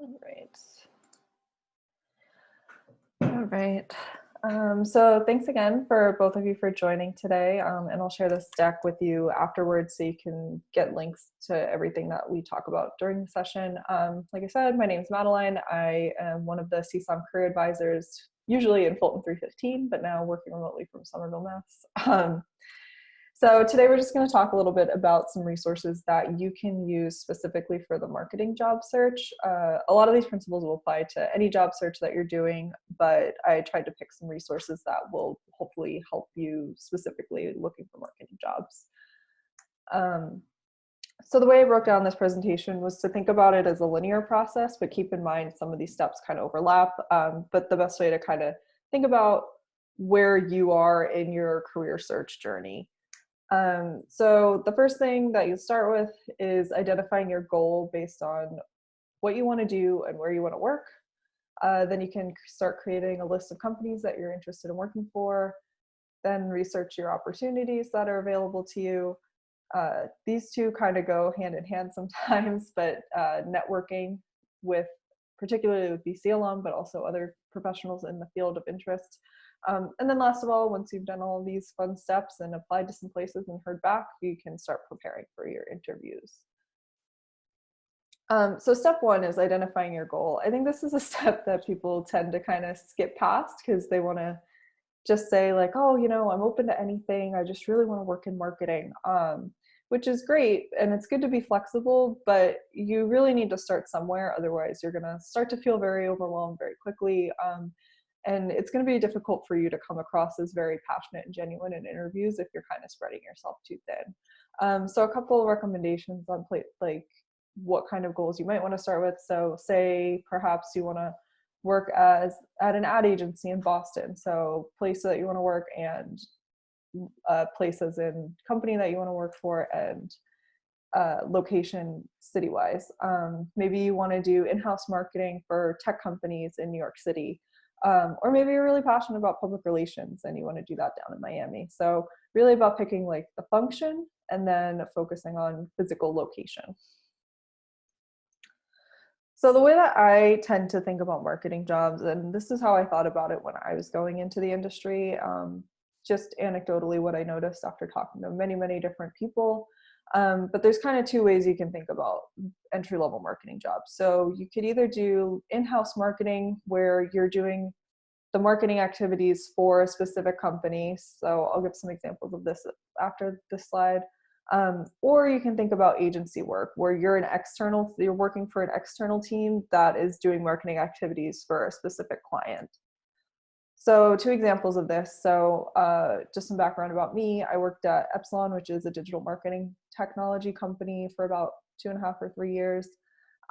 All right. All right. So thanks again for both of you for joining today. And I'll share this deck with you afterwards so you can get links to everything that we talk about during the session. Like I said, my name is Madeline. I am one of the CSOM Career Advisors, usually in Fulton 315, but now working remotely from Somerville, Mass. So today we're just going to talk a little bit about some resources that you can use specifically for the marketing job search. A lot of these principles will apply to any job search that you're doing, but I tried to pick some resources that will hopefully help you specifically looking for marketing jobs. So the way I broke down this presentation was to think about it as a linear process, but keep in mind some of these steps kind of overlap. But the best way to kind of think about where you are in your career search journey. So the first thing that you start with is identifying your goal based on what you want to do and where you want to work. Then you can start creating a list of companies that you're interested in working for. Then research your opportunities that are available to you. These two kind of go hand in hand sometimes, but networking with, particularly with BC alum, but also other professionals in the field of interest. And then last of all, once you've done all these fun steps and applied to some places and heard back, you can start preparing for your interviews. So step one is identifying your goal. I think this is a step that people tend to kind of skip past because they want to just say like, oh, you know, I'm open to anything. I just really want to work in marketing, which is great. And it's good to be flexible, but you really need to start somewhere. Otherwise, you're going to start to feel very overwhelmed very quickly. And it's going to be difficult for you to come across as very passionate and genuine in interviews if you're kind of spreading yourself too thin. So a couple of recommendations on like what kind of goals you might want to start with. So say perhaps you want to work at an ad agency in Boston. So place that you want to work and places in company that you want to work for and location city-wise. Maybe you want to do in-house marketing for tech companies in New York City. Or maybe you're really passionate about public relations and you want to do that down in Miami. So really about picking like the function and then focusing on physical location. So the way that I tend to think about marketing jobs, and this is how I thought about it when I was going into the industry, just anecdotally what I noticed after talking to many, many different people. But there's kind of two ways you can think about entry-level marketing jobs. So you could either do in-house marketing where you're doing the marketing activities for a specific company. So I'll give some examples of this after this slide. Or you can think about agency work where you're working for an external team that is doing marketing activities for a specific client. So two examples of this. So just some background about me. I worked at Epsilon, which is a digital marketing technology company for about 2.5 or 3 years.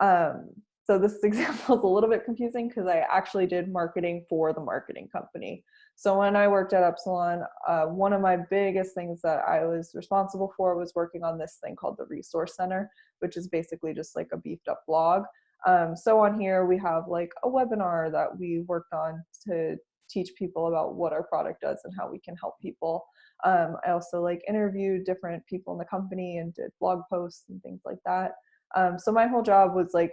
So this example is a little bit confusing because I actually did marketing for the marketing company. So when I worked at Epsilon, one of my biggest things that I was responsible for was working on this thing called the Resource Center, which is basically just like a beefed up blog. So on here, we have like a webinar that we worked on to teach people about what our product does and how we can help people. I also like interviewed different people in the company and did blog posts and things like that. So my whole job was like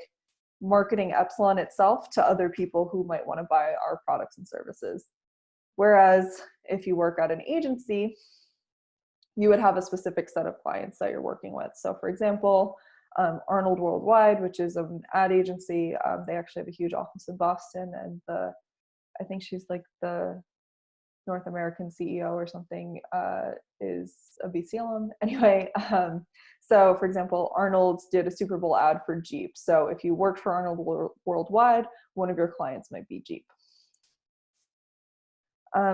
marketing Epsilon itself to other people who might want to buy our products and services. Whereas if you work at an agency, you would have a specific set of clients that you're working with. So for example, Arnold Worldwide, which is an ad agency, they actually have a huge office in Boston, and I think she's like the North American CEO or something, is a BC alum. Anyway, so for example, Arnold did a Super Bowl ad for Jeep. So if you worked for Arnold Worldwide, one of your clients might be Jeep.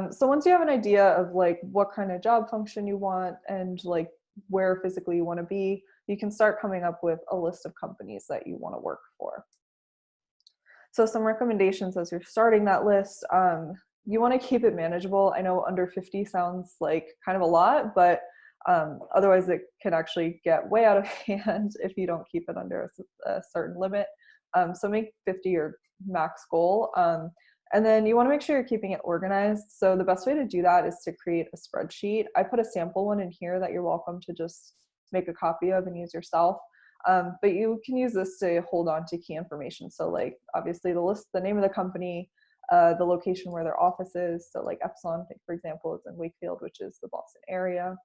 So once you have an idea of like what kind of job function you want and like where physically you want to be, you can start coming up with a list of companies that you want to work for. So some recommendations as you're starting that list, you want to keep it manageable. I know under 50 sounds like kind of a lot, but otherwise it can actually get way out of hand if you don't keep it under a certain limit. So make 50 your max goal. And then you want to make sure you're keeping it organized. So the best way to do that is to create a spreadsheet. I put a sample one in here that you're welcome to just make a copy of and use yourself. But you can use this to hold on to key information. So like obviously the list, the name of the company, the location where their office is. So like Epsilon, for example, is in Wakefield, which is the Boston area.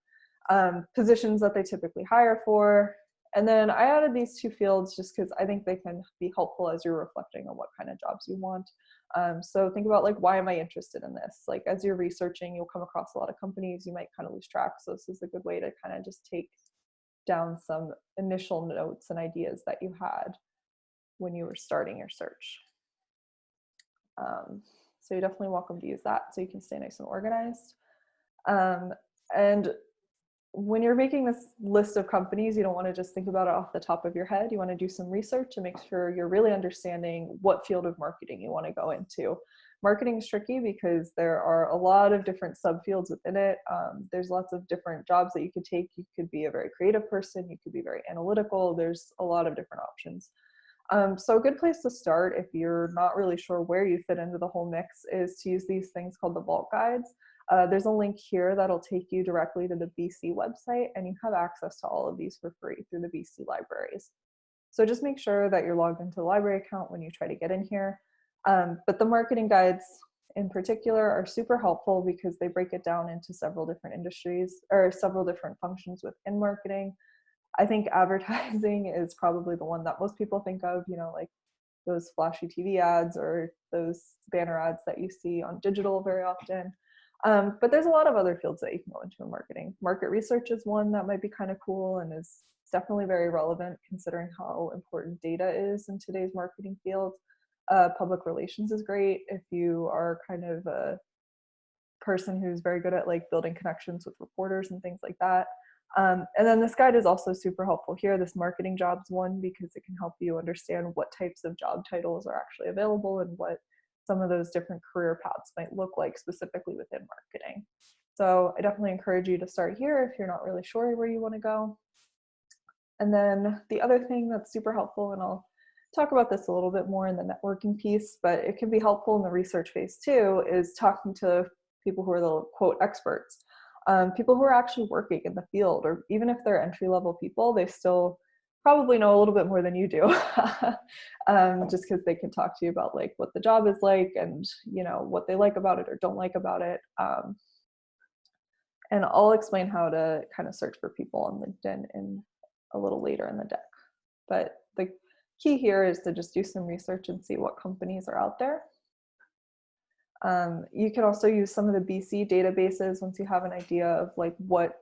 Positions that they typically hire for. And then I added these two fields just because I think they can be helpful as you're reflecting on what kind of jobs you want. So think about like, why am I interested in this? Like as you're researching, you'll come across a lot of companies, you might kind of lose track. So this is a good way to kind of just take down some initial notes and ideas that you had when you were starting your search. So you're definitely welcome to use that so you can stay nice and organized. And when you're making this list of companies, you don't want to just think about it off the top of your head. You want to do some research to make sure you're really understanding what field of marketing you want to go into. Marketing is tricky because there are a lot of different subfields within it. There's lots of different jobs that you could take. You could be a very creative person. You could be very analytical. There's a lot of different options. So a good place to start if you're not really sure where you fit into the whole mix is to use these things called the Vault Guides. There's a link here that'll take you directly to the BC website, and you have access to all of these for free through the BC libraries. So just make sure that you're logged into the library account when you try to get in here. But the marketing guides in particular are super helpful because they break it down into several different industries or several different functions within marketing. I think advertising is probably the one that most people think of, you know, like those flashy TV ads or those banner ads that you see on digital very often. But there's a lot of other fields that you can go into in marketing. Market research is one that might be kind of cool and is definitely very relevant considering how important data is in today's marketing field. Public relations is great if you are kind of a person who's very good at like building connections with reporters and things like that. And then this guide is also super helpful here, this marketing jobs one, because it can help you understand what types of job titles are actually available and what some of those different career paths might look like specifically within marketing. So I definitely encourage you to start here if you're not really sure where you want to go. And then the other thing that's super helpful, and I'll talk about this a little bit more in the networking piece, but it can be helpful in the research phase too, is talking to people who are the quote experts. People who are actually working in the field, or even if they're entry-level people, they still probably know a little bit more than you do, just because they can talk to you about like what the job is like and you know what they like about it or don't like about it. And I'll explain how to kind of search for people on LinkedIn in a little later in the deck. But the key here is to just do some research and see what companies are out there. You can also use some of the BC databases once you have an idea of like what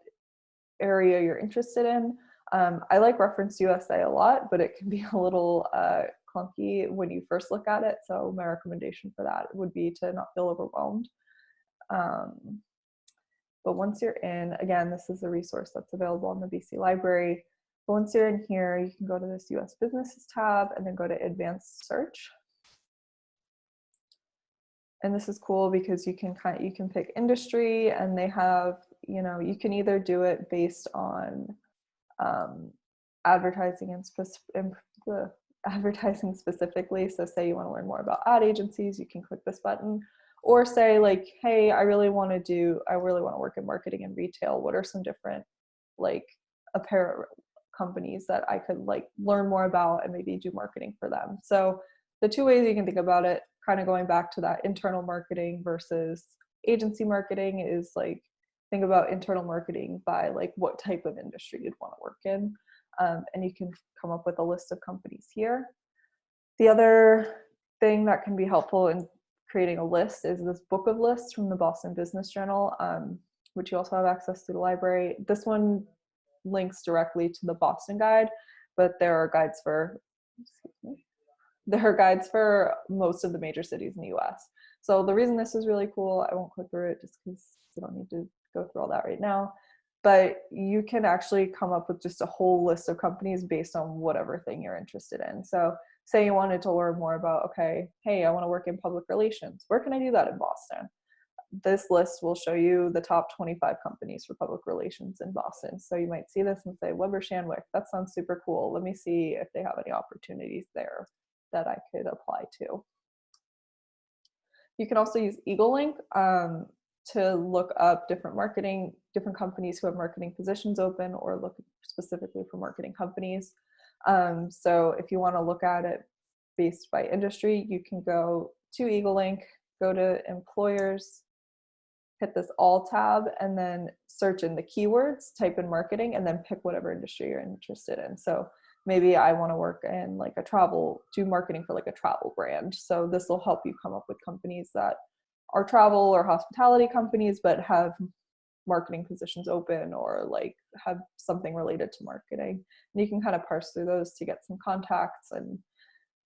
area you're interested in. I like Reference USA a lot, but it can be a little clunky when you first look at it. So my recommendation for that would be to not feel overwhelmed. But once you're in, again, this is a resource that's available on the BC library. But once you're in here, you can go to this US Businesses tab and then go to Advanced Search. And this is cool because you can pick industry, and they have, you know, you can either do it based on advertising advertising specifically. So say you want to learn more about ad agencies, you can click this button, or say like, hey, I really want to work in marketing and retail. What are some different like apparel companies that I could like learn more about and maybe do marketing for them? So the two ways you can think about it, kind of going back to that internal marketing versus agency marketing, is like think about internal marketing by like what type of industry you'd want to work in. And you can come up with a list of companies here. The other thing that can be helpful in creating a list is this book of lists from the Boston Business Journal, which you also have access to the library. This one links directly to the Boston guide, but there are guides for, most of the major cities in the US. So the reason this is really cool, I won't click through it just because you don't need to go through all that right now, but you can actually come up with just a whole list of companies based on whatever thing you're interested in. So say you wanted to learn more about, okay, hey, I want to work in public relations. Where can I do that in Boston? This list will show you the top 25 companies for public relations in Boston. So you might see this and say, Weber Shandwick, that sounds super cool. Let me see if they have any opportunities there that I could apply to. You can also use EagleLink to look up different companies who have marketing positions open, or look specifically for marketing companies. So if you want to look at it based by industry, you can go to EagleLink, go to employers, hit this all tab, and then search in the keywords, type in marketing, and then pick whatever industry you're interested in. So maybe I want to work in like a travel, do marketing for like a travel brand. So this will help you come up with companies that are travel or hospitality companies, but have marketing positions open or like have something related to marketing. And you can kind of parse through those to get some contacts and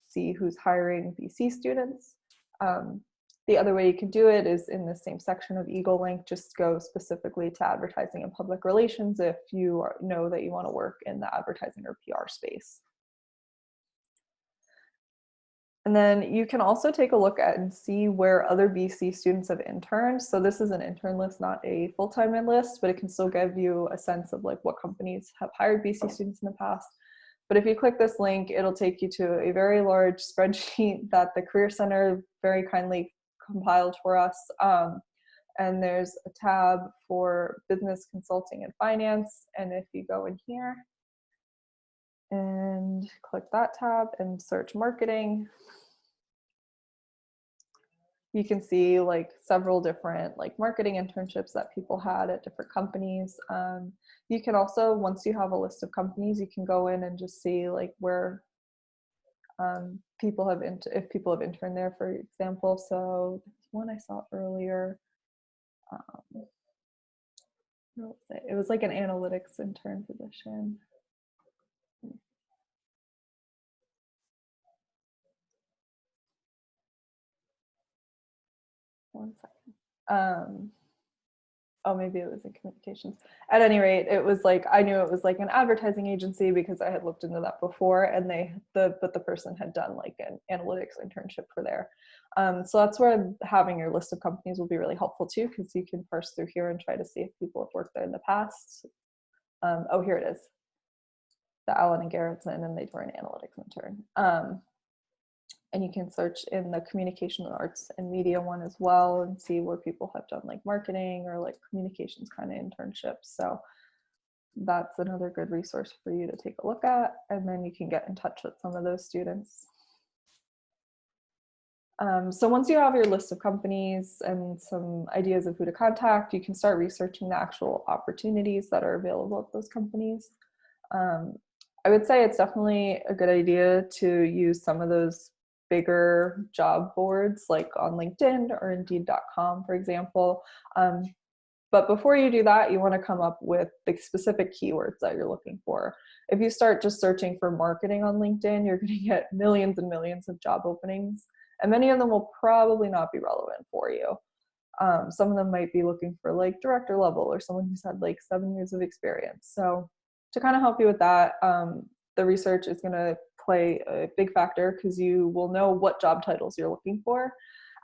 see who's hiring BC students. The other way you can do it is in the same section of EagleLink, just go specifically to advertising and public relations if you know that you want to work in the advertising or PR space. And then you can also take a look at and see where other BC students have interned. So this is an intern list, not a full-time list, but it can still give you a sense of like what companies have hired BC students in the past. But if you click this link, it'll take you to a very large spreadsheet that the Career Center very kindly compiled for us. And there's a tab for business consulting and finance. And if you go in here and click that tab and search marketing, you can see like several different like marketing internships that people had at different companies. You can also, once you have a list of companies, you can go in and just see like where people have if people have interned there, for example. So one I saw earlier, it was like an analytics intern position. One second. Oh, maybe it was in communications. At any rate, it was like, I knew it was like an advertising agency because I had looked into that before, and but the person had done like an analytics internship for there. So that's where having your list of companies will be really helpful too, because you can parse through here and try to see if people have worked there in the past. Oh, here it is. The Allen and Garrettson, and they were an analytics intern. And you can search in the communication and arts and media one as well and see where people have done like marketing or like communications kind of internships. So that's another good resource for you to take a look at. And then you can get in touch with some of those students. So once you have your list of companies and some ideas of who to contact, you can start researching the actual opportunities that are available at those companies. I would say it's definitely a good idea to use some of those bigger job boards like on LinkedIn or Indeed.com, for example. But before you do that, you want to come up with the specific keywords that you're looking for. If you start just searching for marketing on LinkedIn, you're going to get millions and millions of job openings, and many of them will probably not be relevant for you. Some of them might be looking for like director level or someone who's had like 7 years of experience. So to kind of help you with that, the research is going to play a big factor because you will know what job titles you're looking for.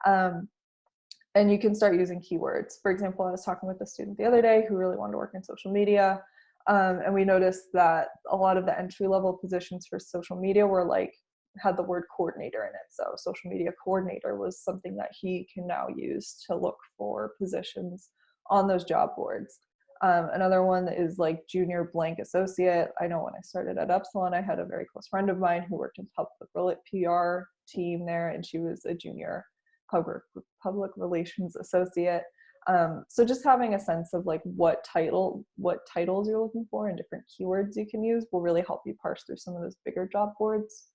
And you can start using keywords. For example, I was talking with a student the other day who really wanted to work in social media. And we noticed that a lot of the entry-level positions for social media were like, had the word coordinator in it. So social media coordinator was something that he can now use to look for positions on those job boards. Another one is like junior blank associate. I know when I started at Upsilon, I had a very close friend of mine who worked in public PR team there, and she was a junior public relations associate. So just having a sense of like what titles you're looking for and different keywords you can use will really help you parse through some of those bigger job boards.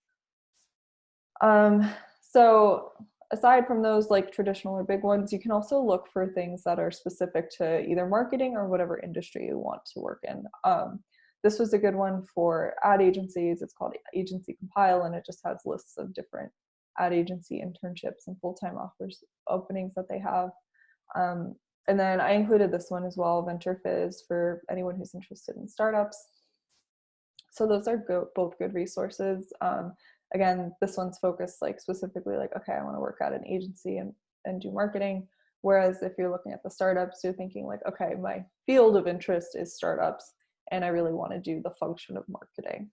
So aside from those like traditional or big ones, you can also look for things that are specific to either marketing or whatever industry you want to work in. This was a good one for ad agencies. It's called Agency Compile, and it just has lists of different ad agency internships and full-time openings that they have. And then I included this one as well, Venture Fizz, for anyone who's interested in startups. So those are both good resources. Again, this one's focused like specifically like, okay, I want to work at an agency and do marketing. Whereas if you're looking at the startups, you're thinking like, okay, my field of interest is startups, and I really want to do the function of marketing.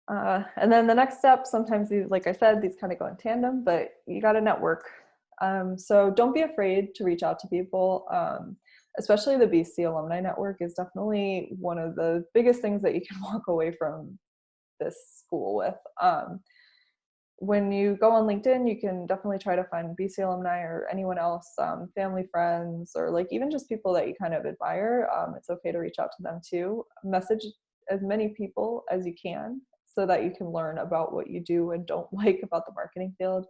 And then the next step, sometimes these, like I said, these kind of go in tandem, but you got to network. So don't be afraid to reach out to people. especially the BC Alumni Network is definitely one of the biggest things that you can walk away from this school with. When you go on LinkedIn, you can definitely try to find BC alumni or anyone else, family, friends, or like even just people that you kind of admire. It's okay to reach out to them too. Message as many people as you can so that you can learn about what you do and don't like about the marketing field.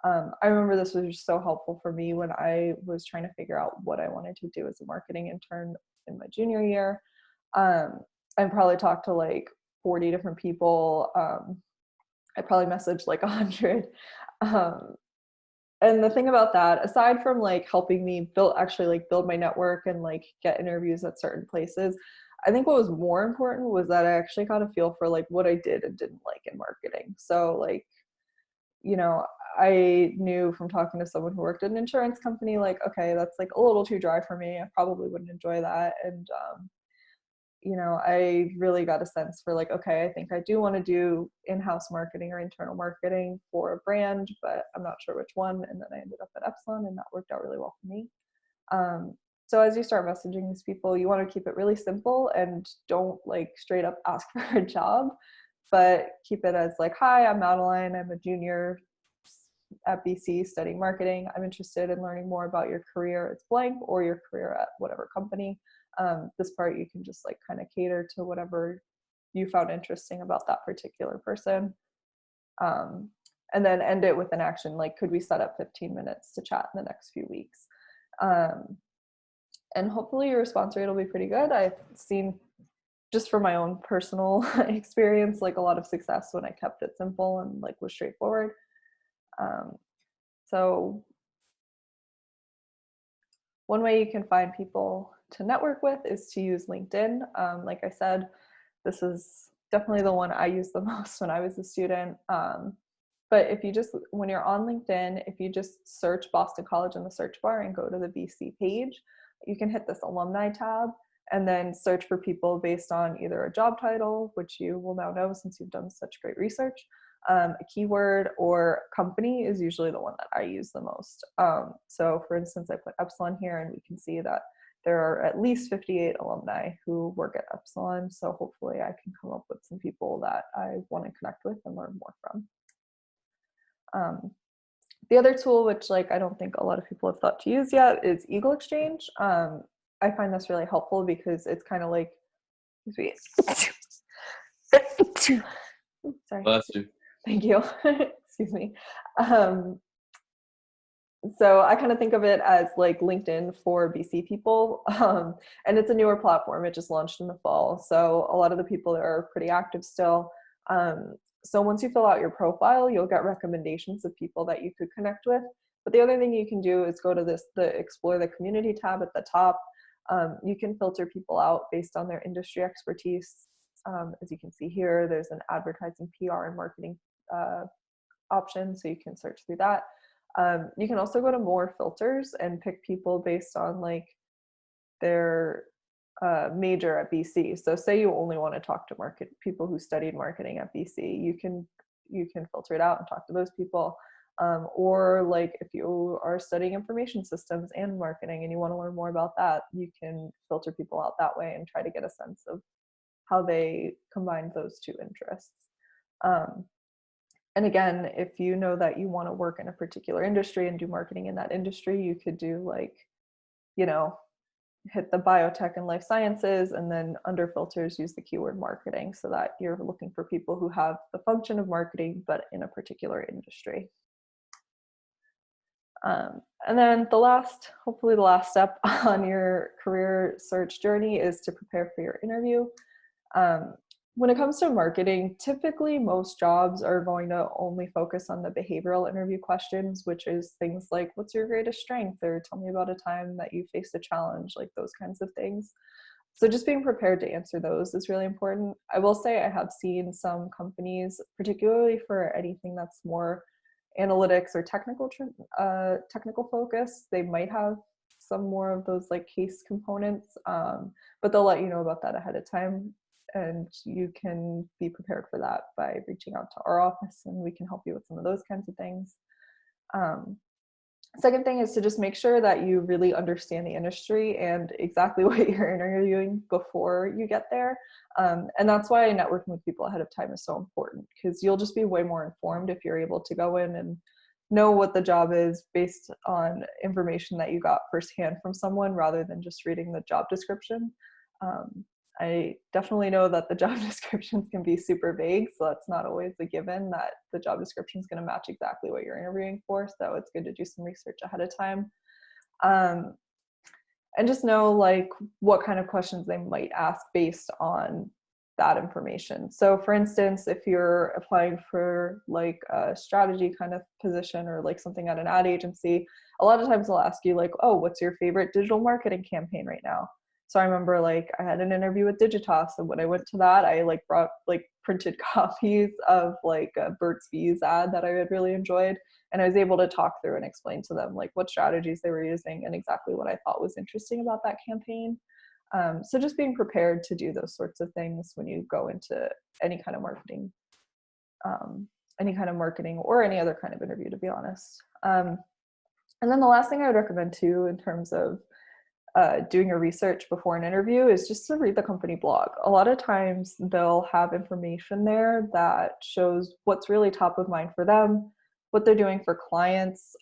I remember this was just so helpful for me when I was trying to figure out what I wanted to do as a marketing intern in my junior year. I probably talked to like 40 different people. I probably messaged like 100. Um, and the thing about that, aside from like helping me build my network and like get interviews at certain places, I think what was more important was that I actually got a feel for like what I did and didn't like in marketing. So like, you know, I knew from talking to someone who worked at an insurance company, like, okay, that's like a little too dry for me. I probably wouldn't enjoy that. And you know, I really got a sense for like, okay, I think I do want to do in-house marketing or internal marketing for a brand, but I'm not sure which one. And then I ended up at Epsilon, and that worked out really well for me. So as you start messaging these people, you want to keep it really simple and don't like straight up ask for a job, but keep it as like, hi, I'm Madeline. I'm a junior at BC studying marketing. I'm interested in learning more about your career at blank or your career at whatever company. This part you can just like kind of cater to whatever you found interesting about that particular person. And then end it with an action, like, could we set up 15 minutes to chat in the next few weeks? And hopefully your response rate will be pretty good. I've seen, just from my own personal experience, like a lot of success when I kept it simple and like was straightforward. So one way you can find people to network with is to use LinkedIn. Like I said, this is definitely the one I used the most when I was a student. But if you just, when you're on LinkedIn, if you just search Boston College in the search bar and go to the BC page, you can hit this alumni tab and then search for people based on either a job title, which you will now know since you've done such great research, a keyword, or company is usually the one that I use the most. So for instance, I put Epsilon here and we can see that there are at least 58 alumni who work at Epsilon. So hopefully I can come up with some people that I want to connect with and learn more from. The other tool, which like I don't think a lot of people have thought to use yet, is Eagle Exchange. I find this really helpful because it's kind of like, sorry. Bless you. Thank you. Excuse me. So I kind of think of it as like LinkedIn for BC people. And it's a newer platform. It just launched in the fall. So a lot of the people there are pretty active still. So once you fill out your profile, you'll get recommendations of people that you could connect with. But the other thing you can do is go to the Explore the Community tab at the top. You can filter people out based on their industry expertise. As you can see here, there's an advertising, PR, and marketing option, so you can search through that. You can also go to more filters and pick people based on like their major at BC. So say you only want to talk to people who studied marketing at BC, you can filter it out and talk to those people. Or like if you are studying information systems and marketing and you want to learn more about that, you can filter people out that way and try to get a sense of how they combine those two interests. And again, if you know that you want to work in a particular industry and do marketing in that industry, you could do like, you know, hit the biotech and life sciences, and then under filters, use the keyword marketing so that you're looking for people who have the function of marketing, but in a particular industry. And then hopefully the last step on your career search journey is to prepare for your interview. When it comes to marketing, typically most jobs are going to only focus on the behavioral interview questions, which is things like, what's your greatest strength? Or tell me about a time that you faced a challenge, like those kinds of things. So just being prepared to answer those is really important. I will say I have seen some companies, particularly for anything that's more analytics or technical focus, they might have some more of those like case components, but they'll let you know about that ahead of time. And you can be prepared for that by reaching out to our office, and we can help you with some of those kinds of things. Second thing is to just make sure that you really understand the industry and exactly what you're interviewing before you get there. And that's why networking with people ahead of time is so important, because you'll just be way more informed if you're able to go in and know what the job is based on information that you got firsthand from someone rather than just reading the job description. Um, I definitely know that the job descriptions can be super vague, so that's not always a given that the job description is going to match exactly what you're interviewing for. So it's good to do some research ahead of time. Um, and just know like what kind of questions they might ask based on that information. So for instance, if you're applying for like a strategy kind of position or like something at an ad agency, a lot of times they'll ask you like, oh, what's your favorite digital marketing campaign right now? So I remember like I had an interview with Digitas, and when I went to that, I like brought like printed copies of like a Burt's Bees ad that I had really enjoyed, and I was able to talk through and explain to them like what strategies they were using and exactly what I thought was interesting about that campaign. So just being prepared to do those sorts of things when you go into any kind of marketing, or any other kind of interview, to be honest. And then the last thing I would recommend too, in terms of doing your research before an interview, is just to read the company blog. A lot of times they'll have information there that shows what's really top of mind for them, what they're doing for clients,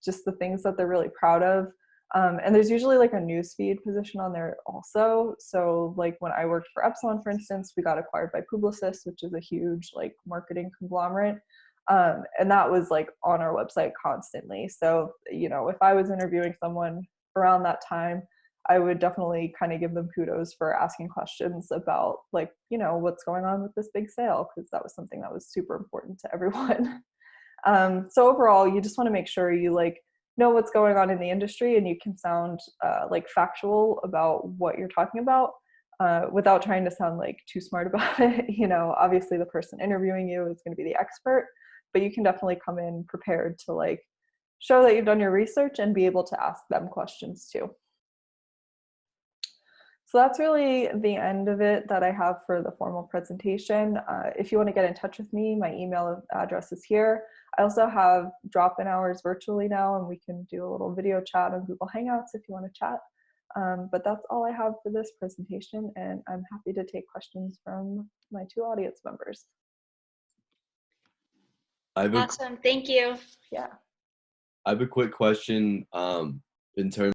just the things that they're really proud of. And there's usually like a newsfeed position on there also. So like when I worked for Epsilon, for instance, we got acquired by Publicis, which is a huge like marketing conglomerate. And that was like on our website constantly. So, you know, if I was interviewing someone around that time, I would definitely kind of give them kudos for asking questions about like, you know, what's going on with this big sale, because that was something that was super important to everyone. So overall, you just want to make sure you like know what's going on in the industry and you can sound like factual about what you're talking about without trying to sound like too smart about it. You know, obviously the person interviewing you is going to be the expert, but you can definitely come in prepared to like show that you've done your research and be able to ask them questions too. So that's really the end of it that I have for the formal presentation. If you want to get in touch with me, my email address is here. I also have drop-in hours virtually now, and we can do a little video chat on Google Hangouts if you want to chat. But that's all I have for this presentation, and I'm happy to take questions from my two audience members. Awesome, thank you. Yeah. I have a quick question in terms